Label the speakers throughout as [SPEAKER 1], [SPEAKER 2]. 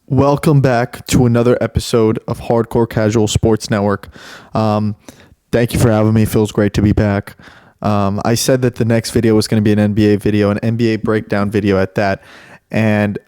[SPEAKER 1] Welcome back to another episode of Hardcore Casual Sports Network. Thank you for having me. Feels great to be back. I said that the next video was going to be an NBA video, an NBA breakdown video at that. And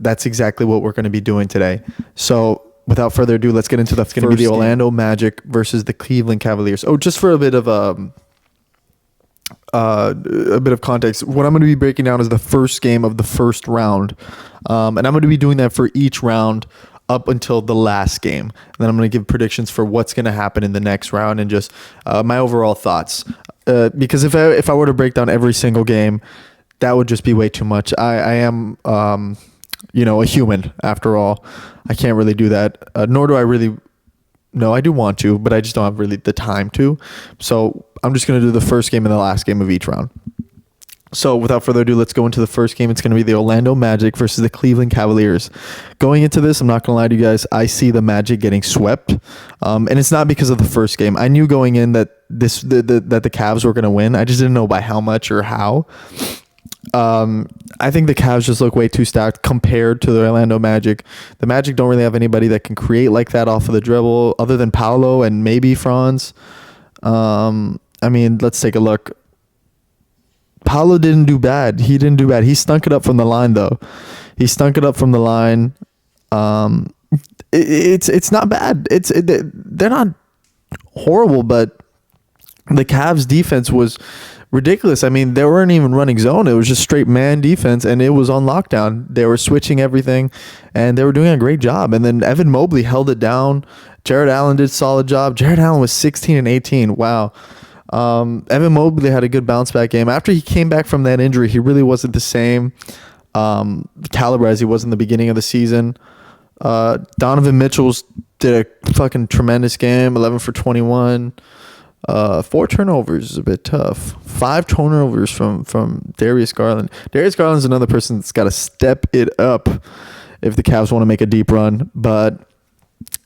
[SPEAKER 1] that's exactly what we're going to be doing today. So without further ado, let's get into the first game. It's going to be the Orlando Magic versus the Cleveland Cavaliers. Oh, just for a bit of context, what I'm going to be breaking down is the first game of the first round. And I'm going to be doing that for each round up until the last game. And then I'm going to give predictions for what's going to happen in the next round and just my overall thoughts. Because if I were to break down every single game, that would just be way too much. I am, a human after all. I can't really do that. Nor do I really. No, I do want to, but I just don't have really the time to. So I'm just going to do the first game and the last game of each round. So without further ado, let's go into the first game. It's going to be the Orlando Magic versus the Cleveland Cavaliers. Going into this, I'm not going to lie to you guys, I see the Magic getting swept. And it's not because of the first game. I knew going in that that the Cavs were going to win. I just didn't know by how much or how. I think the Cavs just look way too stacked compared to the Orlando Magic. The Magic don't really have anybody that can create like that off of the dribble other than Paolo and maybe Franz. Let's take a look. Paolo didn't do bad. He didn't do bad. He stunk it up from the line, though. It's not bad. They're not horrible, but the Cavs defense was ridiculous. I mean, they weren't even running zone. It was just straight man defense, and it was on lockdown. They were switching everything, and they were doing a great job. And then Evan Mobley held it down. Jared Allen did a solid job. Jared Allen was 16 and 18. Wow. Evan Mobley had a good bounce back game. After he came back from that injury, he really wasn't the same caliber as he was in the beginning of the season. Donovan Mitchell did a fucking tremendous game, 11 for 21. 4 turnovers is a bit tough. 5 turnovers from Darius Garland. Darius Garland's another person that's got to step it up if the Cavs want to make a deep run. But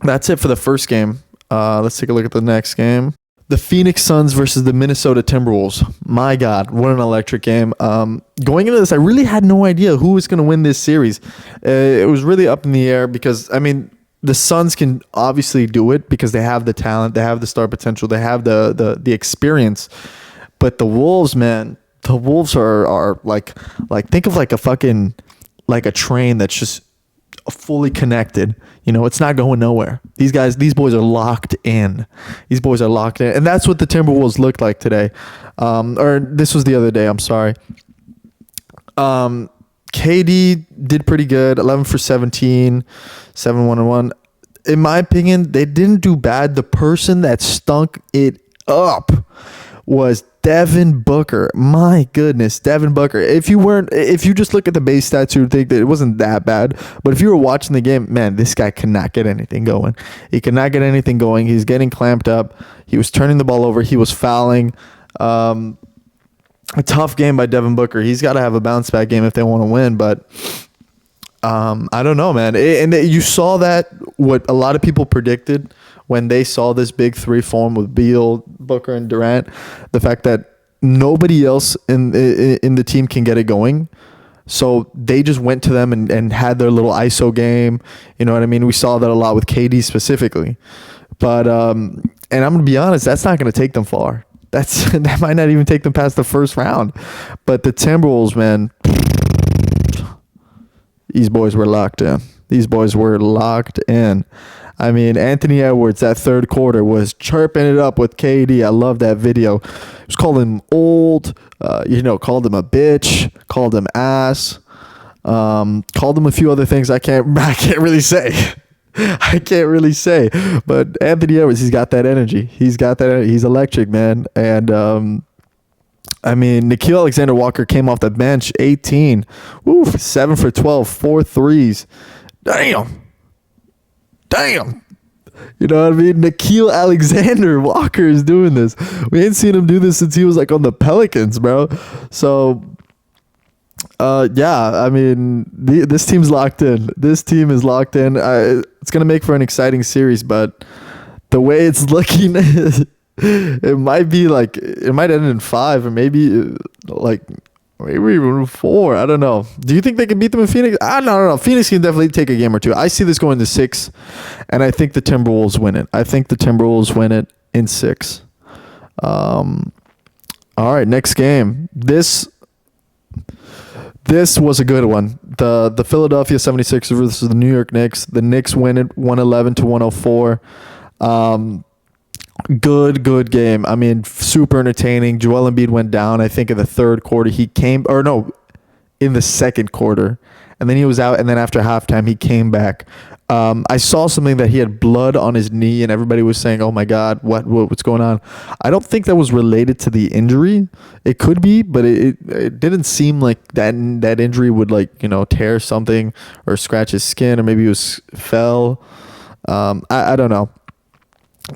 [SPEAKER 1] that's it for the first game. Let's take a look at the next game. The Phoenix Suns versus the Minnesota Timberwolves. My God, what an electric game. Going into this, I really had no idea who was going to win this series. It was really up in the air because, the Suns can obviously do it because they have the talent, they have the star potential, they have the experience. But the Wolves, man, the Wolves are like think of like a train that's just fully connected. It's not going nowhere. These boys are locked in. And that's what the Timberwolves looked like today. Or this was the other day, I'm sorry. KD did pretty good, 11 for 17, 7-1-1. In my opinion, they didn't do bad. The person that stunk it up was Devin Booker. My goodness, Devin Booker. If you just look at the base stats, you would think that it wasn't that bad. But if you were watching the game, man, this guy cannot get anything going. He cannot get anything going. He's getting clamped up. He was turning the ball over. He was fouling. A tough game by Devin Booker. He's got to have a bounce back game if they want to win. But I don't know, man. And you saw that what a lot of people predicted when they saw this big three form with Beal, Booker, and Durant. The fact that nobody else in the team can get it going. So they just went to them and had their little ISO game. You know what I mean? We saw that a lot with KD specifically. But and I'm going to be honest, that's not going to take them far. That might not even take them past the first round. But the Timberwolves, man, these boys were locked in. Anthony Edwards, that third quarter, was chirping it up with KD. I love that video. He was calling him old, called him a bitch, called him ass, called him a few other things I can't really say. But Anthony Edwards, he's got that energy. He's electric, man. And Nickeil Alexander-Walker came off the bench, 18. 7 for 12, 4 threes. Damn. You know what I mean? Nickeil Alexander-Walker is doing this. We ain't seen him do this since he was on the Pelicans, bro. So this team's locked in. This team is locked in. It's going to make for an exciting series, but the way it's looking, it might end in 5 or maybe Maybe even 4. I don't know. Do you think they can beat them in Phoenix? I don't know. Phoenix can definitely take a game or two. I see this going to 6, and I think the Timberwolves win it. I think the Timberwolves win it in 6. All right, next game. This was a good one. The Philadelphia 76ers versus the New York Knicks. The Knicks win it 111-104. Good game. I mean, super entertaining. Joel Embiid went down, I think, in the third quarter. In the second quarter. And then he was out, and then after halftime, he came back. I saw something that he had blood on his knee, and everybody was saying, oh my God, what's going on? I don't think that was related to the injury. It could be, but it didn't seem like that injury would, tear something or scratch his skin, or maybe it fell. I don't know.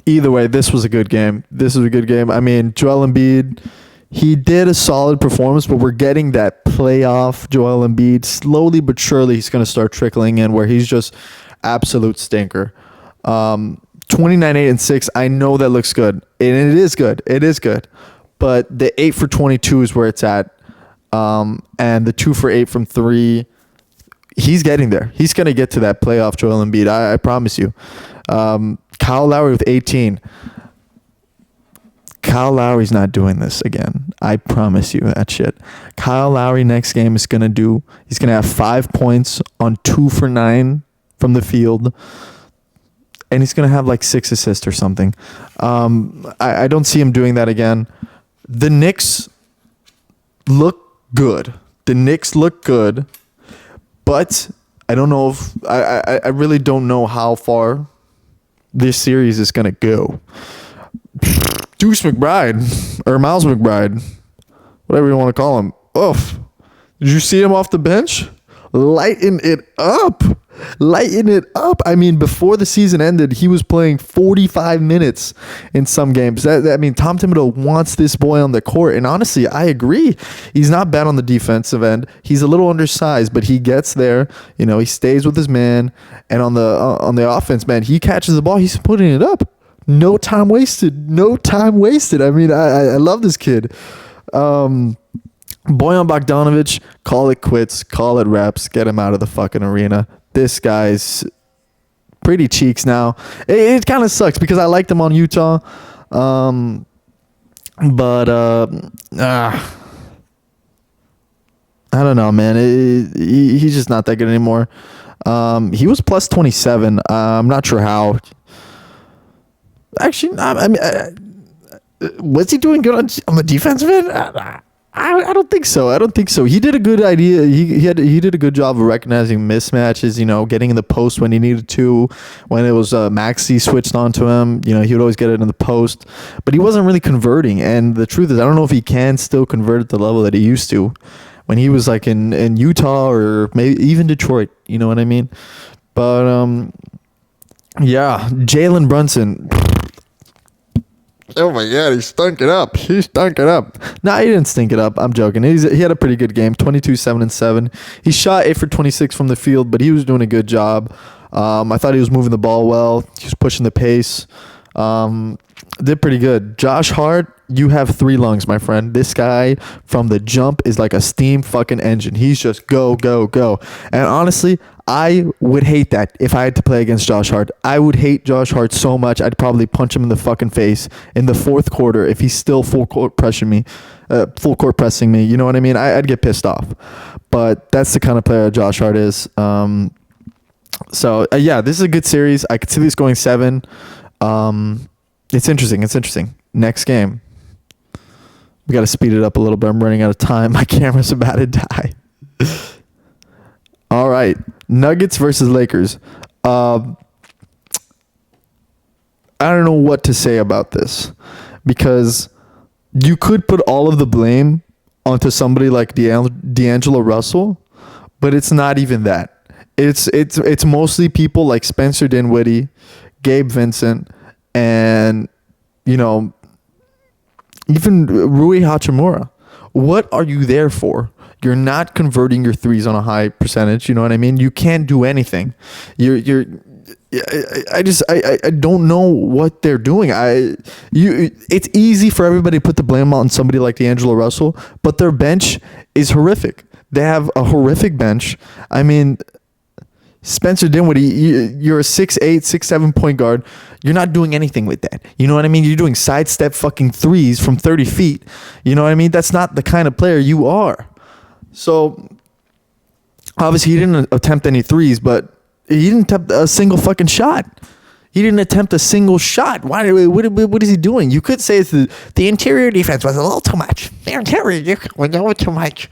[SPEAKER 1] Either way, this was a good game. I mean, Joel Embiid, he did a solid performance, but we're getting that playoff Joel Embiid. Slowly but surely, he's going to start trickling in where he's just absolute stinker. 29-8-6, I know that looks good. And it is good. But the 8 for 22 is where it's at. And the 2 for 8 from 3, he's getting there. He's going to get to that playoff Joel Embiid. I promise you. Kyle Lowry with 18. Kyle Lowry's not doing this again. I promise you that shit. Kyle Lowry next game he's going to have 5 points on 2 for 9 from the field. And he's going to have 6 assists or something. I don't see him doing that again. The Knicks look good. But I don't know if I really don't know how far this series is going to go. Deuce McBride, or Miles McBride, whatever you want to call him. Oof. Did you see him off the bench? Lighten it up. I mean, before the season ended, he was playing 45 minutes in some games. Tom Thibodeau wants this boy on the court. And honestly, I agree. He's not bad on the defensive end. He's a little undersized, but he gets there. He stays with his man. And on the offense, man, he catches the ball. He's putting it up. No time wasted. I mean, I love this kid. Bojan Bogdanovic, call it quits, call it reps, get him out of the fucking arena. This guy's pretty cheeks now. It kind of sucks because I liked him on Utah. But I don't know, man. He's just not that good anymore. He was plus 27. I'm not sure how. Actually, was he doing good on the defensive end? I don't think so. He did a good idea. He did a good job of recognizing mismatches, getting in the post when he needed to. When it was Maxey switched onto him, he would always get it in the post. But he wasn't really converting. And the truth is, I don't know if he can still convert at the level that he used to when he was in Utah or maybe even Detroit. You know what I mean? But yeah, Jalen Brunson. Oh my God, he stunk it up. No, he didn't stink it up. I'm joking. He had a pretty good game, 22, 7, and 7. He shot 8 for 26 from the field, but he was doing a good job. I thought he was moving the ball well. He was pushing the pace. Did pretty good. Josh Hart, you have 3 lungs, my friend. This guy from the jump is like a steam fucking engine. He's just go, go, go. And honestly, I would hate that if I had to play against Josh Hart. I would hate Josh Hart so much, I'd probably punch him in the fucking face in the fourth quarter if he's still full court pressing me. You know what I mean? I'd get pissed off. But that's the kind of player Josh Hart is. Yeah, this is a good series. I could see this going 7. It's interesting. Next game. We got to speed it up a little bit. I'm running out of time. My camera's about to die. All right. Nuggets versus Lakers. I don't know what to say about this because you could put all of the blame onto somebody like D'Angelo Russell, but it's not even that. It's mostly people like Spencer Dinwiddie, Gabe Vincent, and even Rui Hachimura. What are you there for? You're not converting your threes on a high percentage. You know what I mean? You can't do anything. I don't know what they're doing. It's easy for everybody to put the blame on somebody like D'Angelo Russell, but their bench is horrific. They have a horrific bench. I mean, Spencer Dinwiddie, you're a 6'8", 6'7" point guard. You're not doing anything with that. You know what I mean? You're doing sidestep fucking threes from 30 feet. You know what I mean? That's not the kind of player you are. So, obviously, he didn't attempt any threes, but he didn't attempt a single fucking shot. He didn't attempt a single shot. Why? What is he doing? You could say it's the interior defense was a little too much. The interior was a little too much.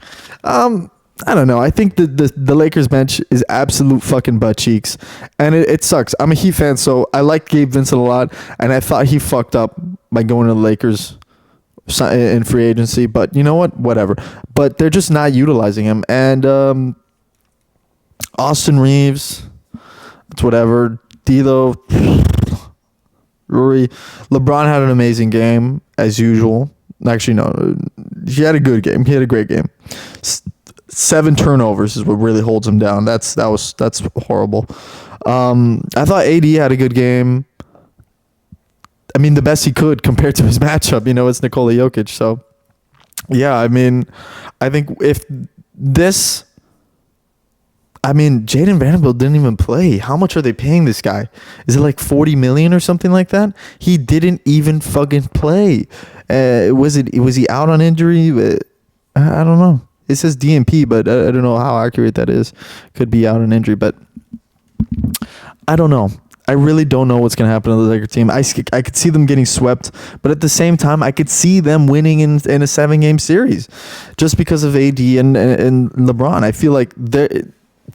[SPEAKER 1] I don't know. I think the Lakers bench is absolute fucking butt cheeks, and it sucks. I'm a Heat fan, so I like Gabe Vincent a lot, and I thought he fucked up by going to the Lakers in free agency. But you know what? Whatever. But they're just not utilizing him. And Austin Reeves, it's whatever. D'Lo, Rory, LeBron had an amazing game as usual. Actually, no, he had a good game. He had a great game. 7 turnovers is what really holds him down. That's horrible. I thought AD had a good game. I mean, the best he could compared to his matchup. You know, it's Nikola Jokic. So, yeah, I mean, I think if this, I mean, Jaden Vanderbilt didn't even play. How much are they paying this guy? Is it like $40 million or something like that? He didn't even fucking play. Was he out on injury? I don't know. It says DNP, but I don't know how accurate that is. Could be out on injury, but I don't know. I really don't know what's going to happen to the Lakers team. I could see them getting swept, but at the same time, I could see them winning in a 7-game series just because of AD and LeBron. I feel like they're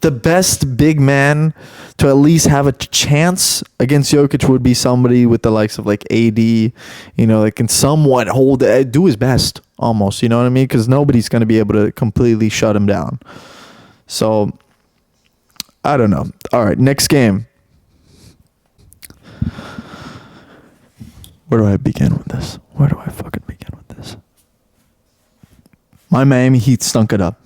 [SPEAKER 1] the best big man to at least have a chance against Jokic would be somebody with the likes of like AD, you know, that can somewhat do his best almost, you know what I mean? Because nobody's going to be able to completely shut him down. So, I don't know. All right, next game. Where do I begin with this? Where do I fucking begin with this? My Miami Heat stunk it up.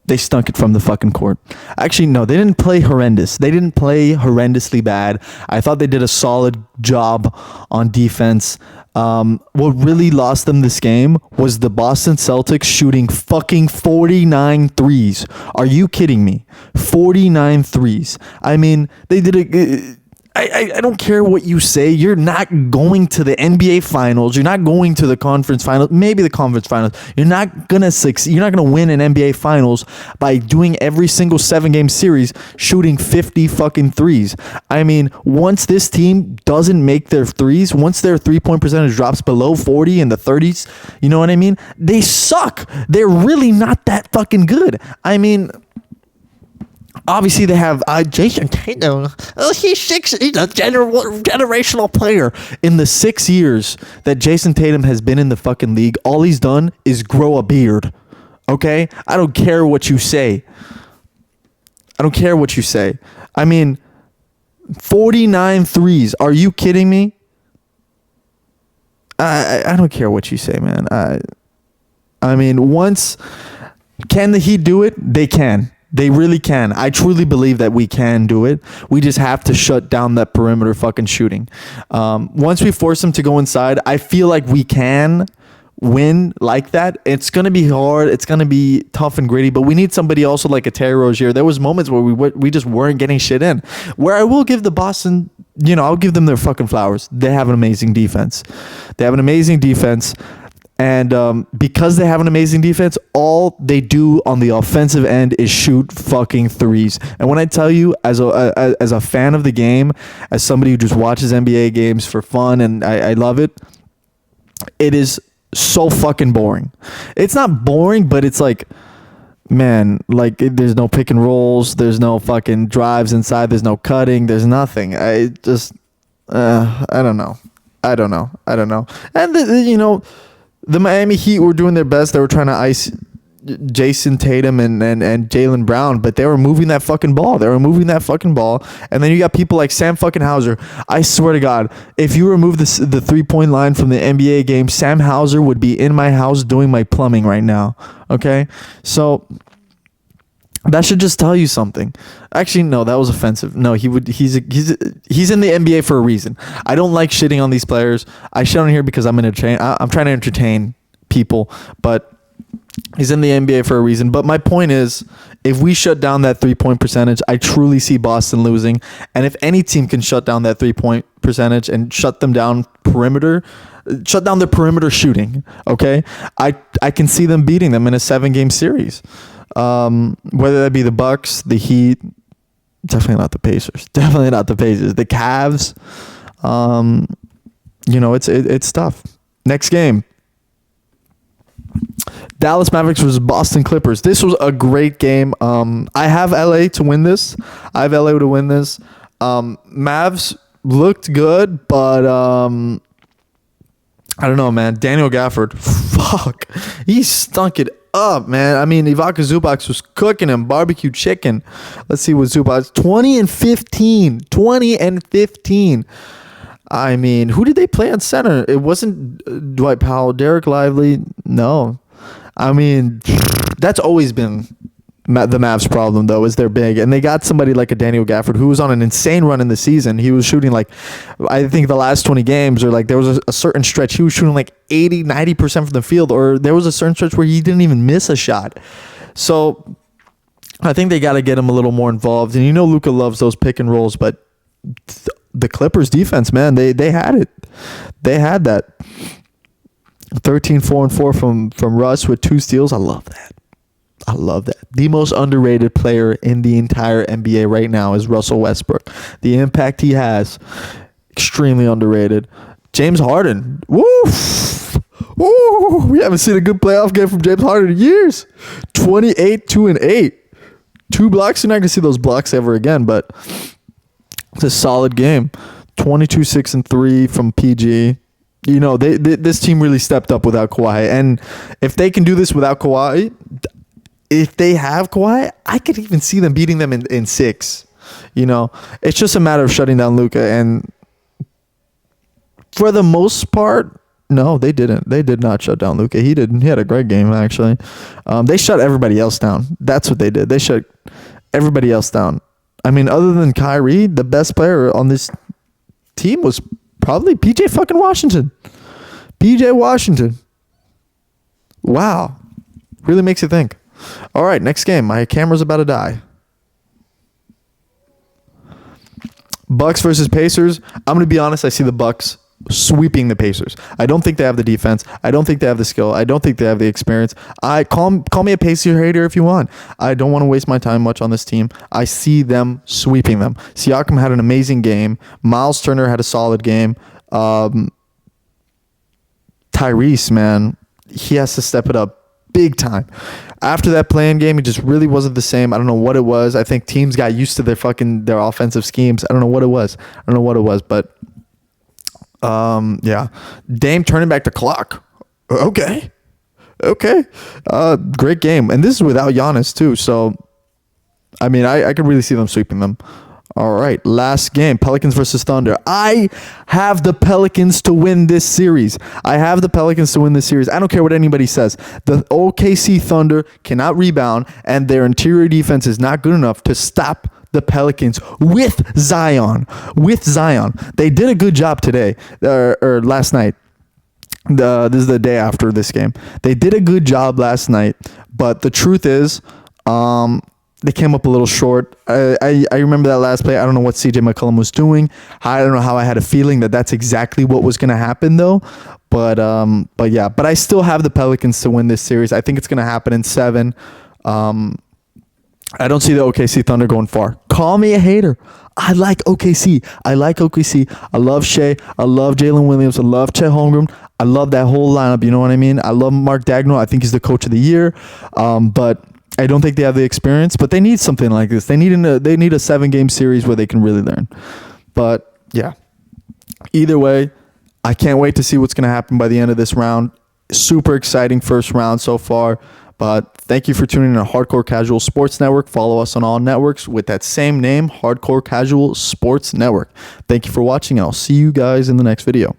[SPEAKER 1] They stunk it from the fucking court. Actually, no, they didn't play horrendous. They didn't play horrendously bad. I thought they did a solid job on defense. What really lost them this game was the Boston Celtics shooting fucking 49 threes. Are you kidding me? 49 threes. I mean, they did a... I don't care what you say. You're not going to the NBA Finals. You're not going to the conference finals. Maybe the conference finals. You're not gonna succeed. You're not gonna win an NBA Finals by doing every single 7-game series shooting 50 fucking threes. I mean, once this team doesn't make their threes, once their 3-point percentage drops below 40 in the 30s, you know what I mean? They suck. They're really not that fucking good. I mean, obviously, they have Jason Tatum. He's a generational player. In the 6 years that Jason Tatum has been in the fucking league, all he's done is grow a beard. Okay? I don't care what you say. I mean, 49 threes. Are you kidding me? I don't care what you say, man. I mean, can the Heat do it? They can. They really can. I truly believe that we can do it. We just have to shut down that perimeter fucking shooting. Once we force them to go inside, I feel like we can win like that. It's going to be hard. It's going to be tough and gritty, but we need somebody also like a Terry Rozier. There was moments where we just weren't getting shit in. Where I will give the Boston, you know, I'll give them their fucking flowers. They have an amazing defense. And because they have an amazing defense, all they do on the offensive end is shoot fucking threes. And when I tell you, as a fan of the game, as somebody who just watches NBA games for fun, and I love it, it is so fucking boring. It's not boring, but it's like, man, like there's no pick and rolls, there's no fucking drives inside, there's no cutting, there's nothing. I don't know. And you know, the Miami Heat were doing their best. They were trying to ice Jason Tatum and Jaylen Brown, but they were moving that fucking ball. And then you got people like Sam fucking Hauser. I swear to God, if you remove the 3-point line from the NBA game, Sam Hauser would be in my house doing my plumbing right now. Okay? So, That should just tell you something. Actually, no, that was offensive. No, he would. He's in the NBA for a reason. I don't like shitting on these players. I shit on here because I'm I'm trying to entertain people, but he's in the NBA for a reason. But my point is, if we shut down that 3-point percentage, I truly see Boston losing. And if any team can shut down that 3-point percentage and shut them down shut down their perimeter shooting, okay, I can see them beating them in a 7-game series. Whether that be the Bucks, the Heat, definitely not the Pacers. Definitely not the Pacers. The Cavs. It's tough. Next game. Dallas Mavericks versus Boston Clippers. This was a great game. I have LA to win this. Mavs looked good, but I don't know, man. Daniel Gafford, fuck, he stunk it up, man. I mean, Ivica Zubac was cooking him barbecue chicken. Let's see what Zubac 20 and 15. I mean, who did they play on center? It wasn't Dwight Powell, Derek Lively. No, I mean, that's always been the Mavs' problem, though, is they're big. And they got somebody like a Daniel Gafford who was on an insane run in the season. He was shooting like, I think the last 20 games, or like there was a certain stretch, he was shooting like 80-90% from the field, or there was a certain stretch where he didn't even miss a shot. So I think they got to get him a little more involved. And Luka loves those pick and rolls, but the Clippers defense, man, they had it. They had that. 13-4-4 from Russ with 2 steals. I love that. The most underrated player in the entire NBA right now is Russell Westbrook. The impact he has, extremely underrated. James Harden. Woof. Ooh, we haven't seen a good playoff game from James Harden in years. 28, 2-8. 2 blocks. You're not going to see those blocks ever again, but it's a solid game. 22, 6-3 from PG. This team really stepped up without Kawhi. And if they can do this without Kawhi, if they have Kawhi, I could even see them beating them in 6. It's just a matter of shutting down Luka. And for the most part, no, they didn't. They did not shut down Luka. He didn't. He had a great game, actually. They shut everybody else down. That's what they did. They shut everybody else down. I mean, other than Kyrie, the best player on this team was probably PJ fucking Washington. PJ Washington. Wow. Really makes you think. All right, next game. My camera's about to die. Bucks versus Pacers. I'm going to be honest. I see the Bucks sweeping the Pacers. I don't think they have the defense. I don't think they have the skill. I don't think they have the experience. Call me a Pacer hater if you want. I don't want to waste my time much on this team. I see them sweeping them. Siakam had an amazing game. Miles Turner had a solid game. Tyrese, man, he has to step it up big time. After that play-in game, it just really wasn't the same. I don't know what it was. I think teams got used to their offensive schemes. I don't know what it was. But yeah. Dame turning back the clock. Okay. Great game. And this is without Giannis too. So, I mean, I could really see them sweeping them. All right. Last game. Pelicans versus Thunder. I have the Pelicans to win this series. I don't care what anybody says. The OKC Thunder cannot rebound, and their interior defense is not good enough to stop the Pelicans with Zion. They did a good job today, or last night. This is the day after this game. They did a good job last night, but the truth is, they came up a little short. I remember that last play. I don't know what CJ McCollum was doing. I don't know how I had a feeling that that's exactly what was going to happen, though. But yeah. But I still have the Pelicans to win this series. I think it's going to happen in 7. I don't see the OKC Thunder going far. Call me a hater. I like OKC. I love Shea. I love Jalen Williams. I love Chet Holmgren. I love that whole lineup. You know what I mean? I love Mark Dagnall. I think he's the coach of the year. But I don't think they have the experience. But they need something like this. They need a 7-game series where they can really learn. But yeah. Either way, I can't wait to see what's going to happen by the end of this round. Super exciting first round so far. But thank you for tuning in to Hardcore Casual Sports Network. Follow us on all networks with that same name, Hardcore Casual Sports Network. Thank you for watching. I'll see you guys in the next video.